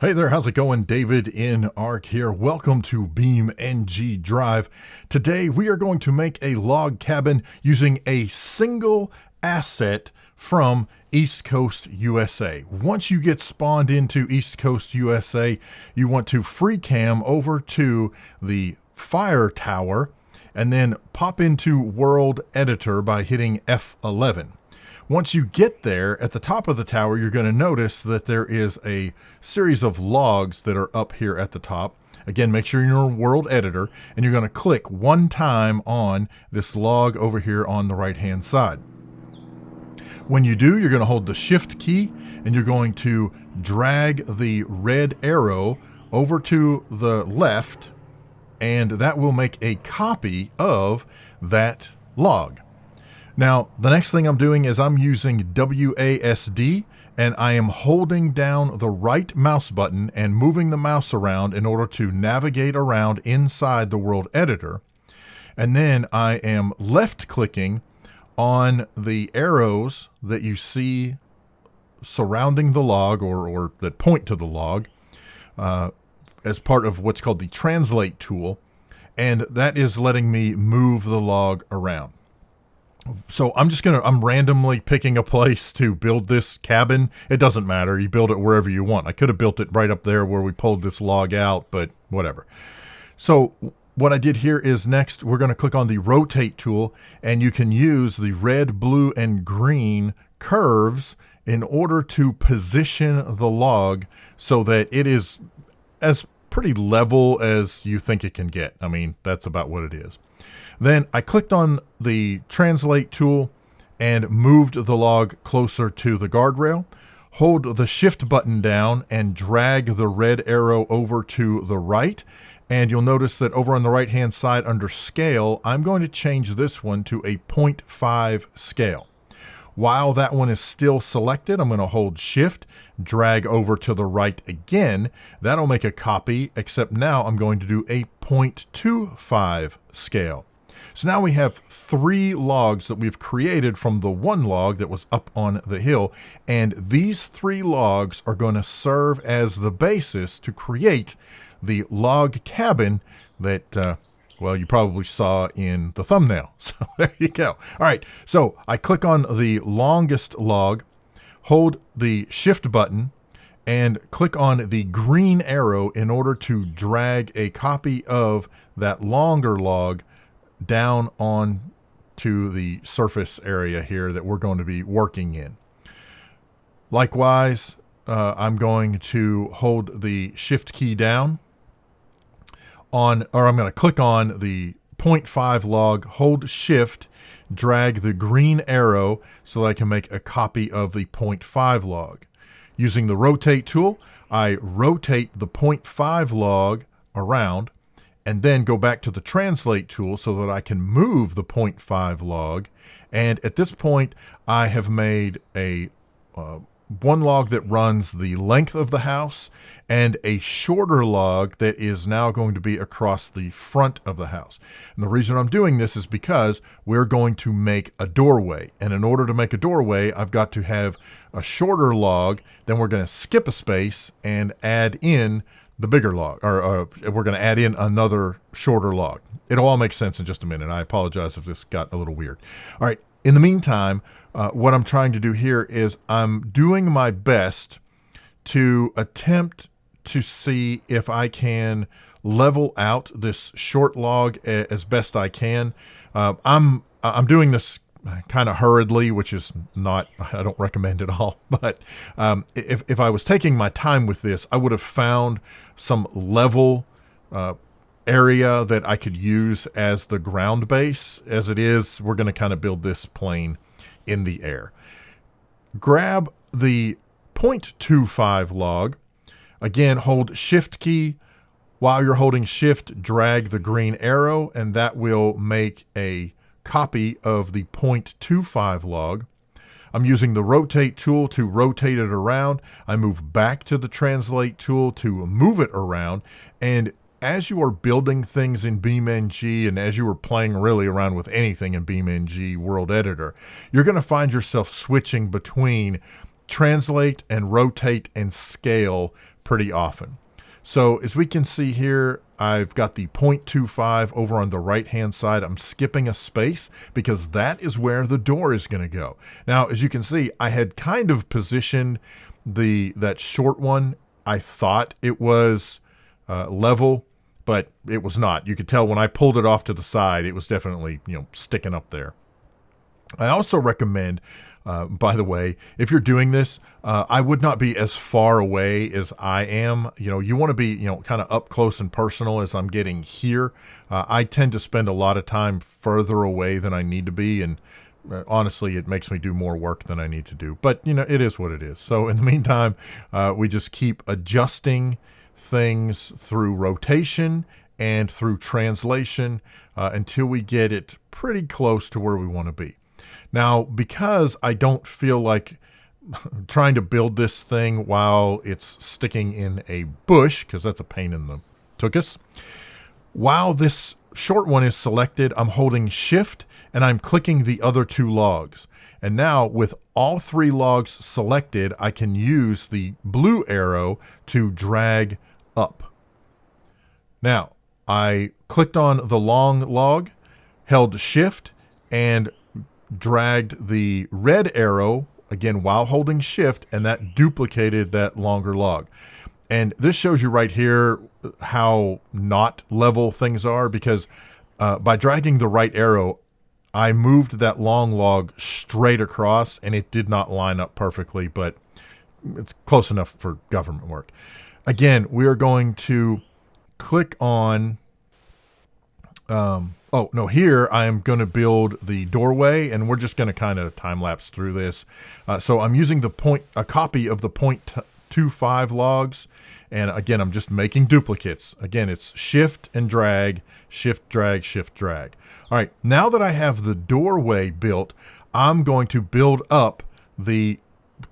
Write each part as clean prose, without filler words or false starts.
Hey there, how's it going? davidinark here. Welcome to BeamNG Drive. Today we are going to make a log cabin using a single asset from East Coast USA. Once you get spawned into East Coast USA, you want to free cam over to the fire tower and then pop into World Editor by hitting F11. Once you get there, at the top of the tower, you're going to notice that there is a series of logs that are up here at the top. Again, make sure you're in World Editor, and you're going to click one time on this log over here on the right-hand side. When you do, you're going to hold the Shift key, and you're going to drag the red arrow over to the left, and that will make a copy of that log. Now, the next thing I'm doing is I'm using WASD, and I am holding down the right mouse button and moving the mouse around in order to navigate around inside the World Editor. And then I am left-clicking on the arrows that you see surrounding the log or that point to the log as part of what's called the Translate tool, and that is letting me move the log around. So I'm randomly picking a place to build this cabin. It doesn't matter. You build it wherever you want. I could have built it right up there where we pulled this log out, but whatever. So what I did here is next we're going to click on the rotate tool, and you can use the red, blue, and green curves in order to position the log so that it is as pretty level as you think it can get. I mean, that's about what it is. Then I clicked on the Translate tool and moved the log closer to the guardrail. Hold the Shift button down and drag the red arrow over to the right. And you'll notice that over on the right-hand side under Scale, I'm going to change this one to a 0.5 scale. While that one is still selected, I'm going to hold Shift, drag over to the right again. That'll make a copy, except now I'm going to do a 0.25 scale. So now we have 3 logs that we've created from the one log that was up on the hill, and these 3 logs are going to serve as the basis to create the log cabin that, well, you probably saw in the thumbnail. So there you go. All right, so I click on the longest log, hold the Shift button, and click on the green arrow in order to drag a copy of that longer log down on to the surface area here that we're going to be working in. Likewise, I'm going to hold the Shift key down I'm going to click on the 0.5 log, hold Shift, drag the green arrow so that I can make a copy of the 0.5 log. Using the rotate tool, I rotate the 0.5 log around and then go back to the Translate tool so that I can move the 0.5 log. And at this point, I have made a one log that runs the length of the house and a shorter log that is now going to be across the front of the house. And the reason I'm doing this is because we're going to make a doorway. And in order to make a doorway, I've got to have a shorter log. Then we're going to skip a space and add in the bigger log, or we're going to add in another shorter log. It'll all make sense in just a minute. I apologize if this got a little weird. All right. In the meantime, what I'm trying to do here is I'm doing my best to attempt to see if I can level out this short log as best I can. I'm doing this kind of hurriedly, which is not, I don't recommend at all. But if I was taking my time with this, I would have found some level area that I could use as the ground base. As it is, we're going to kind of build this plane in the air. Grab the 0.25 log. Again, hold Shift key. While you're holding Shift, drag the green arrow, and that will make a copy of the 0.25 log. I'm using the rotate tool to rotate it around. I move back to the Translate tool to move it around. And as you are building things in BeamNG, and as you are playing really around with anything in BeamNG World Editor, you're going to find yourself switching between Translate and Rotate and Scale pretty often. So as we can see here, I've got the 0.25 over on the right-hand side. I'm skipping a space because that is where the door is going to go. Now, as you can see, I had kind of positioned that short one. I thought it was level, but it was not. You could tell when I pulled it off to the side, it was definitely, sticking up there. I also recommend, by the way, if you're doing this, I would not be as far away as I am. You want to be, kind of up close and personal as I'm getting here. I tend to spend a lot of time further away than I need to be, and honestly, it makes me do more work than I need to do. But, it is what it is. So in the meantime, we just keep adjusting things through rotation and through translation until we get it pretty close to where we want to be. Now, because I don't feel like trying to build this thing while it's sticking in a bush, because that's a pain in the tuchus, while this short one is selected, I'm holding Shift and I'm clicking the other two logs. And now with all three logs selected, I can use the blue arrow to drag up. Now, I clicked on the long log, held Shift, and dragged the red arrow, again, while holding Shift, and that duplicated that longer log. And this shows you right here how not level things are, because by dragging the right arrow, I moved that long log straight across, and it did not line up perfectly, but it's close enough for government work. Again, we are going to click on... here I am going to build the doorway, and we're just going to kind of time lapse through this. So I'm using a copy of the 0.25 logs, and again, I'm just making duplicates. Again, it's Shift and drag, Shift, drag, Shift, drag. All right, now that I have the doorway built, I'm going to build up the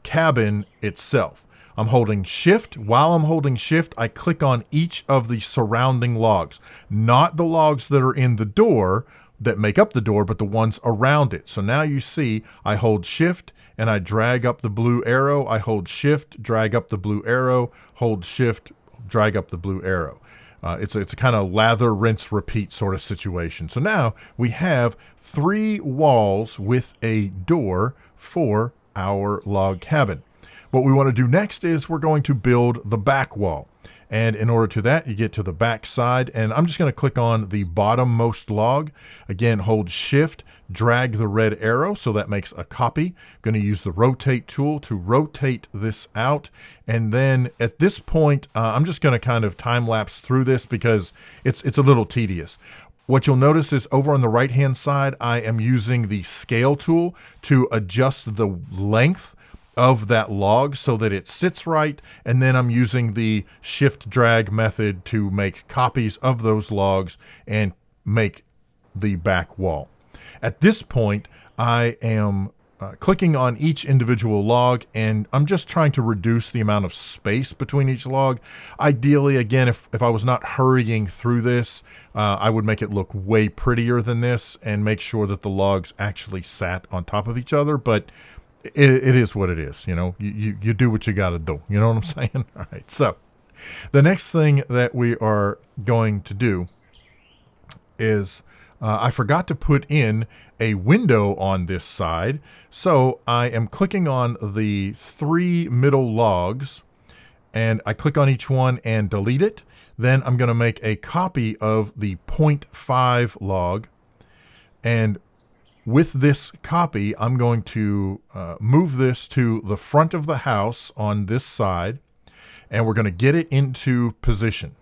cabin itself. I'm holding Shift. While I'm holding Shift, I click on each of the surrounding logs, not the logs that are in the door that make up the door, but the ones around it. So now you see I hold Shift and I drag up the blue arrow. I hold Shift, drag up the blue arrow, hold Shift, drag up the blue arrow. It's a kind of lather, rinse, repeat sort of situation. So now we have 3 walls with a door for our log cabin. What we want to do next is we're going to build the back wall. And in order to that, you get to the back side, and I'm just going to click on the bottommost log. Again, hold Shift, drag the red arrow, so that makes a copy. I'm going to use the rotate tool to rotate this out. And then at this point, I'm just going to kind of time lapse through this because it's a little tedious. What you'll notice is over on the right-hand side, I am using the scale tool to adjust the length of that log so that it sits right, and then I'm using the Shift drag method to make copies of those logs and make the back wall. At this point, I am clicking on each individual log, and I'm just trying to reduce the amount of space between each log. Ideally, again, if I was not hurrying through this, I would make it look way prettier than this and make sure that the logs actually sat on top of each other, but it is what it is. You do what you got to do. You know what I'm saying? All right. So the next thing that we are going to do is I forgot to put in a window on this side. So I am clicking on the 3 middle logs, and I click on each one and delete it. Then I'm going to make a copy of the 0.5 log, and with this copy, I'm going to move this to the front of the house on this side, and we're going to get it into position.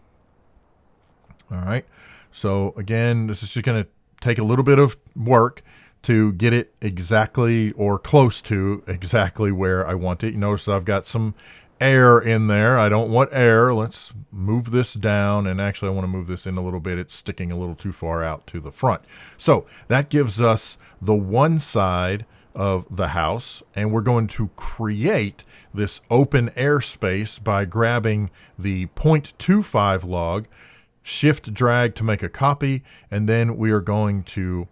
All right. So again, this is just going to take a little bit of work to get it exactly or close to exactly where I want it. You notice I've got some air in there. I don't want air. Let's move this down, and actually I want to move this in a little bit. It's sticking a little too far out to the front. So that gives us the one side of the house, and we're going to create this open air space by grabbing the 0.25 log, Shift drag to make a copy, and then we are going to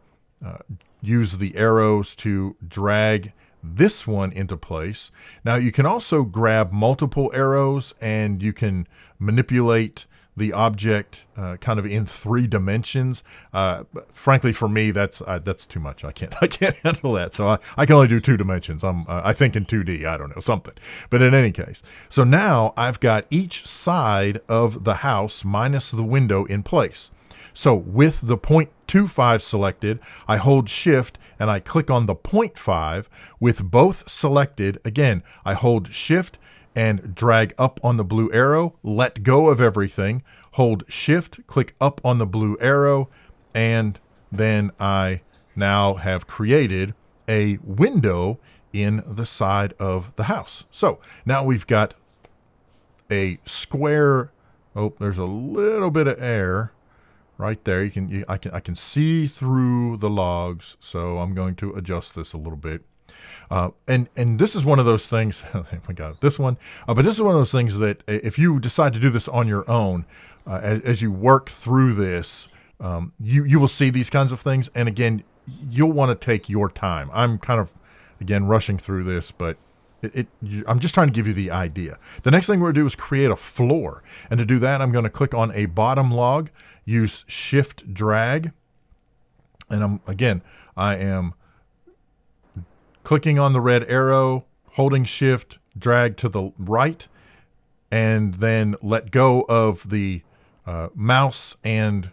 use the arrows to drag this one into place. Now you can also grab multiple arrows and you can manipulate the object kind of in 3 dimensions. Frankly, for me, that's too much. I can't handle that. So I can only do 2 dimensions. I think in 2D. I don't know, something. But in any case, so now I've got each side of the house minus the window in place. So with the 0.25 selected, I hold Shift and I click on the 0.5. With both selected, again, I hold Shift and drag up on the blue arrow, let go of everything, hold Shift, click up on the blue arrow, and then I now have created a window in the side of the house. So now we've got a square. Oh, there's a little bit of air right there. I can see through the logs, so I'm going to adjust this a little bit. And this is one of those things. I got this one, but this is one of those things that if you decide to do this on your own, as you work through this, you will see these kinds of things. And again, you'll want to take your time. I'm kind of again rushing through this, but I'm just trying to give you the idea. The next thing we're going to do is create a floor, and to do that, I'm going to click on a bottom log, use Shift drag, and I am clicking on the red arrow, holding Shift, drag to the right, and then let go of the mouse and,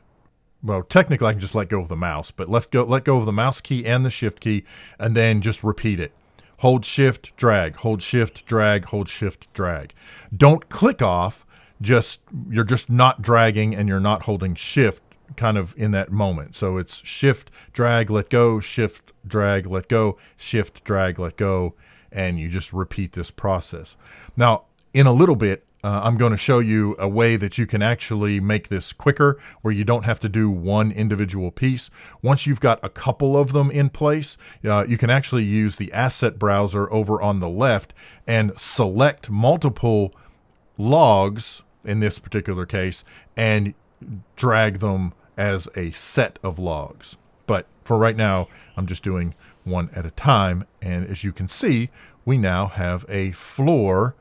well, technically I can just let go of the mouse, but let go of the mouse key and the Shift key, and then just repeat it. Hold Shift, drag, hold Shift, drag, hold Shift, drag. Don't click off, you're just not dragging and you're not holding Shift kind of in that moment. So it's Shift, drag, let go, Shift, drag, let go, Shift, drag, let go, and you just repeat this process. Now, in a little bit, I'm going to show you a way that you can actually make this quicker, where you don't have to do one individual piece. Once you've got a couple of them in place, you can actually use the asset browser over on the left and select multiple logs, in this particular case, and drag them as a set of logs. But for right now, I'm just doing one at a time. And as you can see, we now have a floor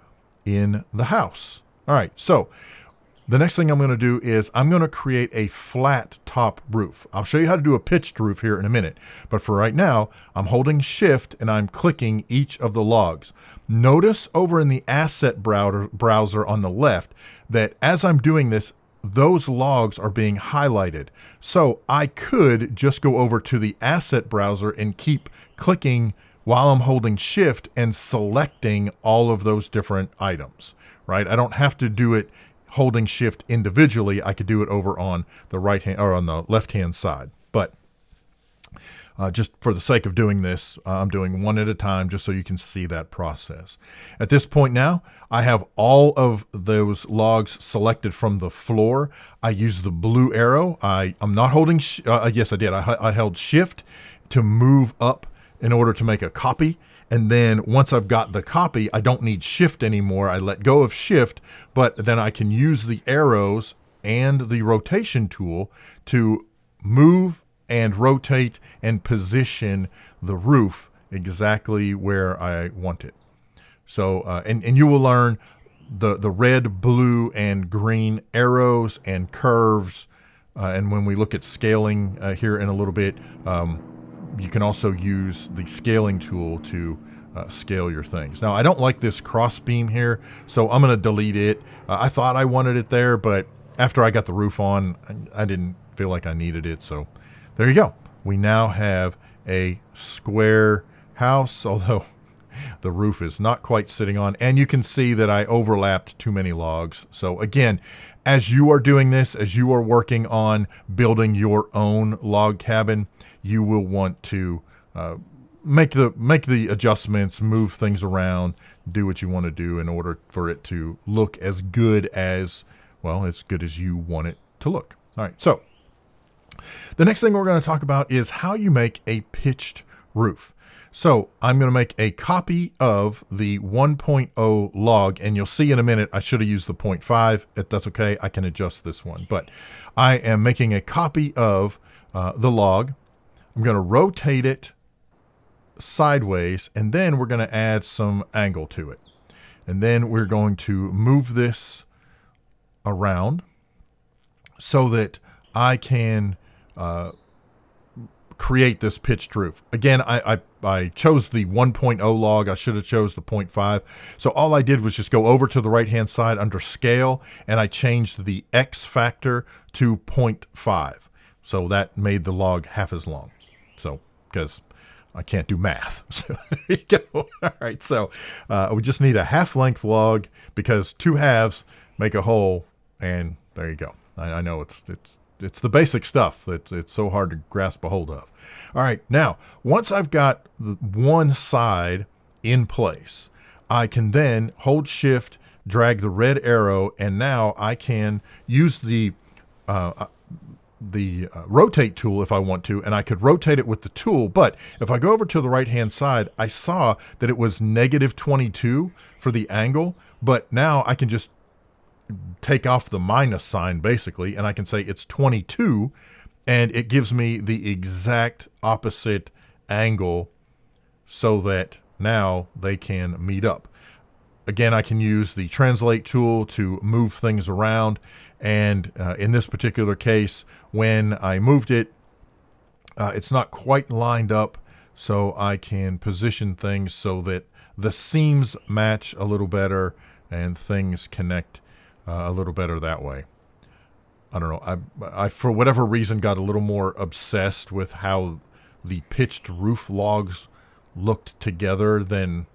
in the house. All right, so the next thing I'm going to do is I'm going to create a flat top roof. I'll show you how to do a pitched roof here in a minute. But for right now, I'm holding Shift and I'm clicking each of the logs. Notice over in the asset browser on the left that as I'm doing this, those logs are being highlighted. So I could just go over to the asset browser and keep clicking while I'm holding Shift and selecting all of those different items, right? I don't have to do it holding Shift individually. I could do it over on the right hand or on the left hand side. But just for the sake of doing this, I'm doing one at a time just so you can see that process. At this point now, I have all of those logs selected from the floor. I use the blue arrow. I'm not holding, yes I did. I held Shift to move up in order to make a copy. And then once I've got the copy, I don't need Shift anymore. I let go of Shift, but then I can use the arrows and the rotation tool to move and rotate and position the roof exactly where I want it. So, and you will learn the red, blue, and green arrows and curves. And when we look at scaling here in a little bit, you can also use the scaling tool to scale your things. Now, I don't like this cross beam here, so I'm going to delete it. I thought I wanted it there, but after I got the roof on, I didn't feel like I needed it. So there you go. We now have a square house, although the roof is not quite sitting on. And you can see that I overlapped too many logs. So again, as you are doing this, as you are working on building your own log cabin, you will want to make the adjustments, move things around, do what you want to do in order for it to look as good as, well, as good as you want it to look. All right, so the next thing we're going to talk about is how you make a pitched roof. So I'm going to make a copy of the 1.0 log, and you'll see in a minute I should have used the 0.5. If that's okay, I can adjust this one. But I am making a copy of the log. I'm going to rotate it sideways, and then we're going to add some angle to it. And then we're going to move this around so that I can create this pitched roof. Again, I chose the 1.0 log. I should have chose the 0.5. So all I did was just go over to the right-hand side under Scale, and I changed the X factor to 0.5. So that made the log half as long. So, because I can't do math. So there you go. All right, so we just need a half-length log because 2 halves make a whole, and there you go. I know it's the basic stuff that it's so hard to grasp a hold of. All right, now, once I've got the one side in place, I can then hold Shift, drag the red arrow, and now I can use the rotate tool if I want to, and I could rotate it with the tool. But if I go over to the right-hand side, I saw that it was -22 for the angle, but now I can just take off the minus sign basically, and I can say it's 22, and it gives me the exact opposite angle so that now they can meet up. Again, I can use the translate tool to move things around, and in this particular case, when I moved it, it's not quite lined up, so I can position things so that the seams match a little better and things connect a little better that way. I don't know. I for whatever reason got a little more obsessed with how the pitched roof logs looked together than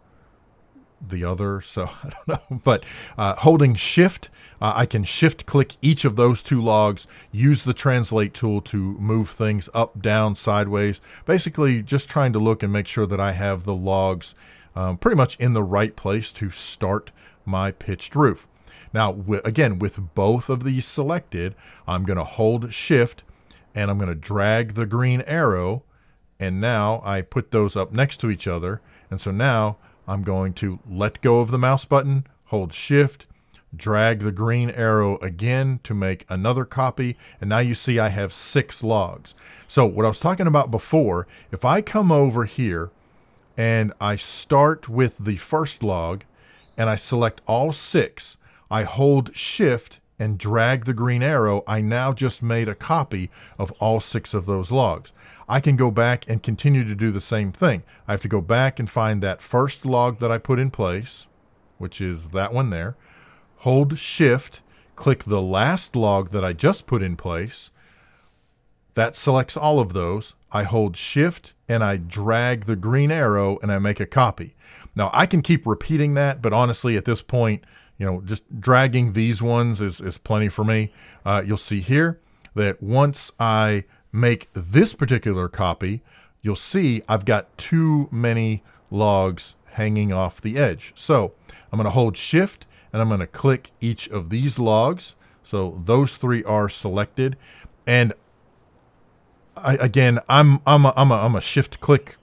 the other. So I don't know. But holding Shift, I can shift click each of those 2 logs, use the translate tool to move things up, down, sideways. Basically just trying to look and make sure that I have the logs pretty much in the right place to start my pitched roof. Now, again, with both of these selected, I'm going to hold Shift, and I'm going to drag the green arrow, and now I put those up next to each other. And so now I'm going to let go of the mouse button, hold Shift, drag the green arrow again to make another copy, and now you see I have 6 logs. So what I was talking about before, if I come over here and I start with the first log, and I select all 6, I hold Shift and drag the green arrow, I now just made a copy of all 6 of those logs. I can go back and continue to do the same thing. I have to go back and find that first log that I put in place, which is that one there. Hold Shift, click the last log that I just put in place. That selects all of those. I hold Shift and I drag the green arrow and I make a copy. Now I can keep repeating that, but honestly at this point, you know, just dragging these ones is plenty for me. You'll see here that once I make this particular copy, you'll see I've got too many logs hanging off the edge. So I'm going to hold Shift and I'm going to click each of these logs. So those 3 are selected. And I'm a shift click,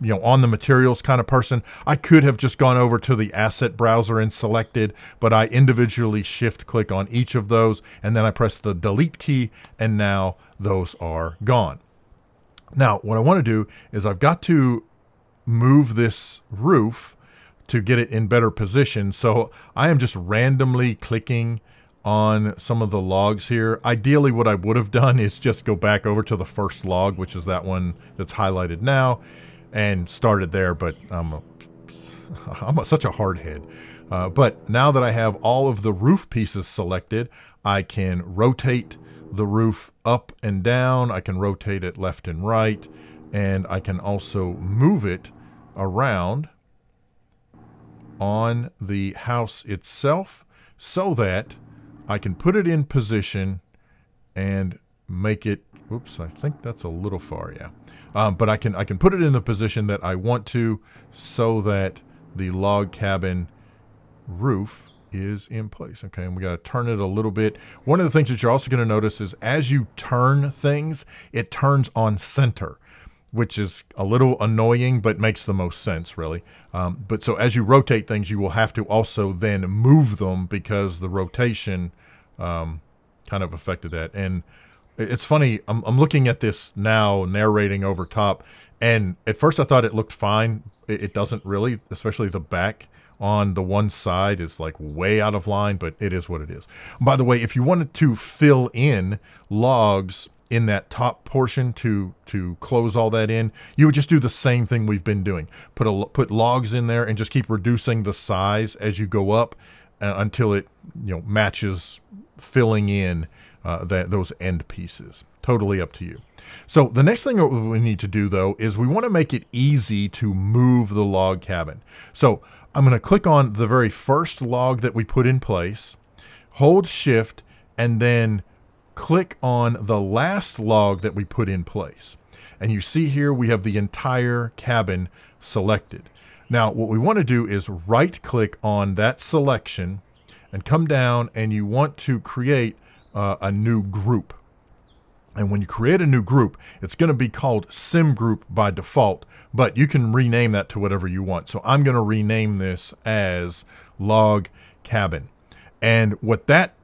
you know, on the materials kind of person. I could have just gone over to the asset browser and selected, but I individually shift click on each of those, and then I press the delete key, and now those are gone. Now, what I want to do is I've got to move this roof to get it in better position. So I am just randomly clicking on some of the logs here. Ideally, what I would have done is just go back over to the first log, which is that one that's highlighted now, and started there, but I'm such a hard head. But now that I have all of the roof pieces selected, I can rotate the roof up and down. I can rotate it left and right, and I can also move it around on the house itself so that I can put it in position and make it, oops, I think that's a little far, yeah. But I can put it in the position that I want to so that the log cabin roof is in place. Okay, and we got to turn it a little bit. One of the things that you're also going to notice is as you turn things, it turns on center, which is a little annoying, but makes the most sense, really. But so as you rotate things, you will have to also then move them because the rotation kind of affected that. And it's funny, I'm looking at this now, narrating over top, And at first I thought it looked fine. It doesn't really, especially the back on the one side is like way out of line, but it is what it is. By the way, if you wanted to fill in logs in that top portion to close all that in, you would just do the same thing we've been doing. Put logs in there and just keep reducing the size as you go up until it matches filling in those end pieces. Totally up to you. So the next thing that we need to do, though, is we want to make it easy to move the log cabin. So I'm going to click on the very first log that we put in place, hold Shift, and then click on the last log that we put in place. And you see here we have the entire cabin selected. Now what we want to do is right-click on that selection and come down, and you want to create a new group. And when you create a new group, it's going to be called Sim Group by default, but you can rename that to whatever you want. So I'm going to rename this as Log Cabin. And what that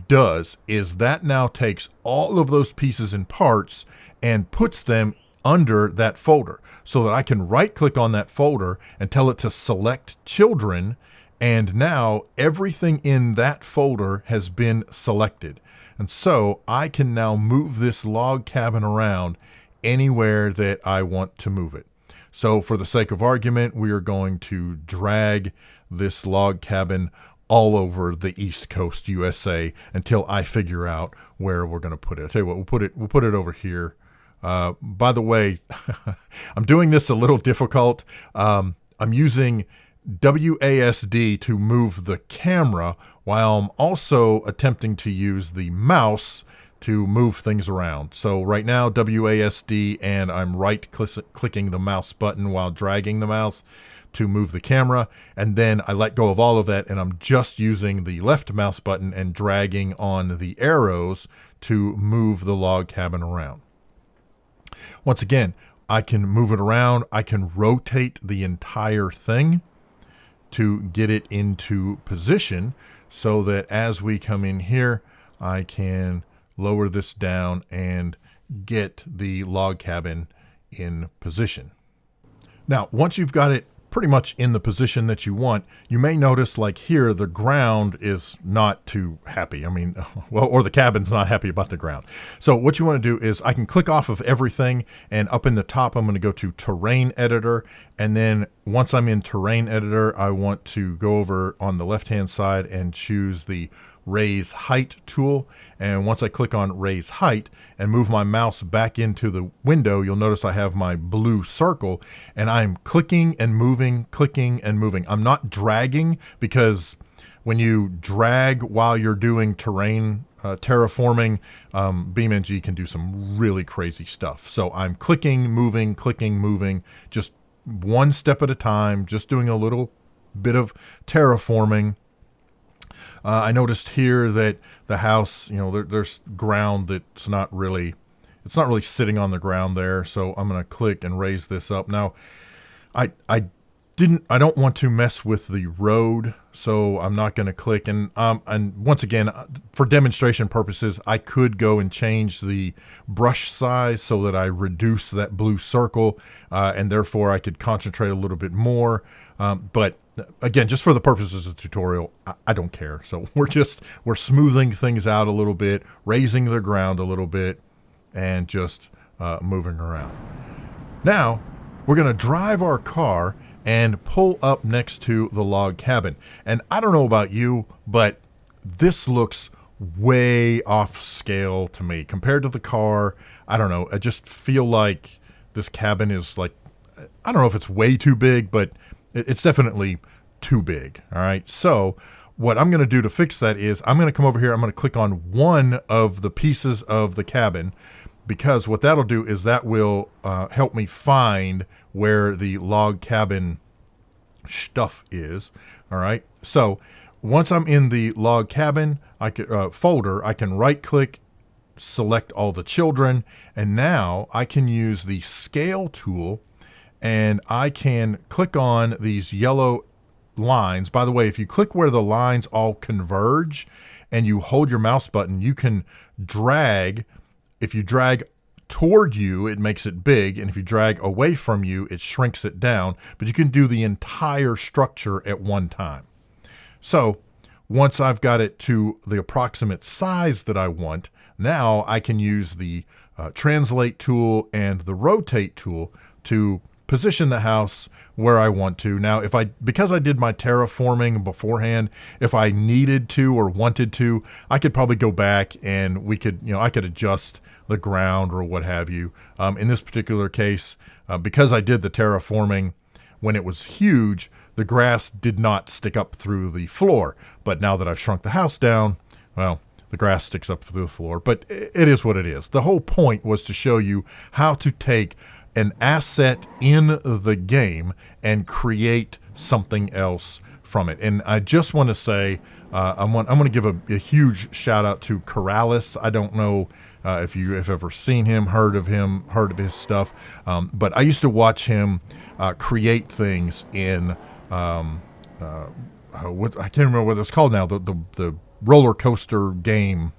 does is that now takes all of those pieces and parts and puts them under that folder, so that I can right click on that folder and tell it to select children. And now everything in that folder has been selected. And so I can now move this log cabin around anywhere that I want to move it. So for the sake of argument, we are going to drag this log cabin all over the East Coast USA until I figure out where we're going to put it. I'll tell you what, we'll put it over here. By the way, I'm doing this a little difficult. I'm using WASD to move the camera, while I'm also attempting to use the mouse to move things around. So right now, WASD, and I'm right-clicking the mouse button while dragging the mouse to move the camera, and then I let go of all of that, and I'm just using the left mouse button and dragging on the arrows to move the log cabin around. Once again, I can move it around. I can rotate the entire thing to get it into position, so that as we come in here, I can lower this down and get the log cabin in position. Now, once you've got it pretty much in the position that you want, you may notice like here, the ground is not too happy. I mean, well, or the cabin's not happy about the ground. So what you want to do is I can click off of everything, and up in the top, I'm going to go to Terrain Editor. And then once I'm in Terrain Editor, I want to go over on the left-hand side and choose the Raise Height tool. And once I click on Raise Height and move my mouse back into the window, you'll notice I have my blue circle, and I'm clicking and moving, clicking and moving. I'm not dragging, because when you drag while you're doing terrain terraforming, BeamNG can do some really crazy stuff. So I'm clicking, moving, just one step at a time, just doing a little bit of terraforming. I noticed here that the house, there's ground that's not really sitting on the ground there. So I'm going to click and raise this up. Now, I don't want to mess with the road, so I'm not going to click. And once again, for demonstration purposes, I could go and change the brush size so that I reduce that blue circle, and therefore I could concentrate a little bit more. But again, just for the purposes of the tutorial, I don't care. So we're smoothing things out a little bit, raising the ground a little bit, and just moving around. Now, we're going to drive our car and pull up next to the log cabin. And I don't know about you, but this looks way off scale to me compared to the car. I don't know. I just feel like this cabin is like, I don't know if it's way too big, but it's definitely too big. All right. So what I'm going to do to fix that is I'm going to come over here. I'm going to click on one of the pieces of the cabin, because what that'll do is that will help me find where the log cabin stuff is. All right. So once I'm in the log cabin folder, I can right click, select all the children, and now I can use the scale tool, and I can click on these yellow lines. By the way, if you click where the lines all converge and you hold your mouse button, you can drag. If you drag toward you, it makes it big, and if you drag away from you, it shrinks it down, but you can do the entire structure at one time. So once I've got it to the approximate size that I want, now I can use the translate tool and the rotate tool to position the house where I want to. Now, because I did my terraforming beforehand, if I needed to or wanted to, I could probably go back and I could adjust the ground or what have you. In this particular case, because I did the terraforming when it was huge, the grass did not stick up through the floor. But now that I've shrunk the house down, well, the grass sticks up through the floor. But it is what it is. The whole point was to show you how to take an asset in the game and create something else from it. And I just want to say, I'm going to give a huge shout out to Corrales. I don't know if you have ever seen him, heard of his stuff, but I used to watch him create things in I can't remember what it's called now. The roller coaster game,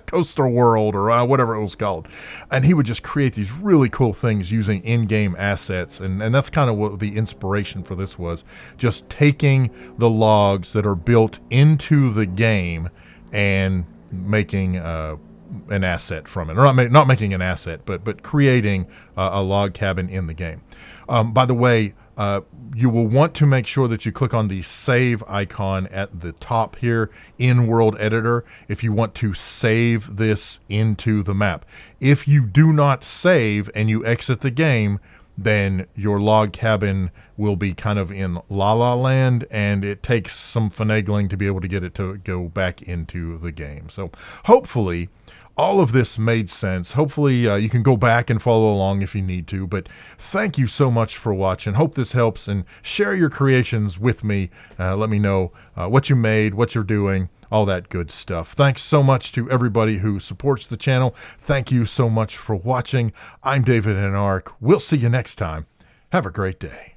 Coaster World, or whatever it was called. And he would just create these really cool things using in-game assets. And that's kind of what the inspiration for this was, just taking the logs that are built into the game and making an asset from it. Or not making an asset, but creating a log cabin in the game. By the way, you will want to make sure that you click on the save icon at the top here in World Editor if you want to save this into the map. If you do not save and you exit the game, then your log cabin will be kind of in La La Land, and it takes some finagling to be able to get it to go back into the game. So hopefully all of this made sense. Hopefully you can go back and follow along if you need to, but thank you so much for watching. Hope this helps, and share your creations with me. Let me know what you made, what you're doing, all that good stuff. Thanks so much to everybody who supports the channel. Thank you so much for watching. I'm davidinark. We'll see you next time. Have a great day.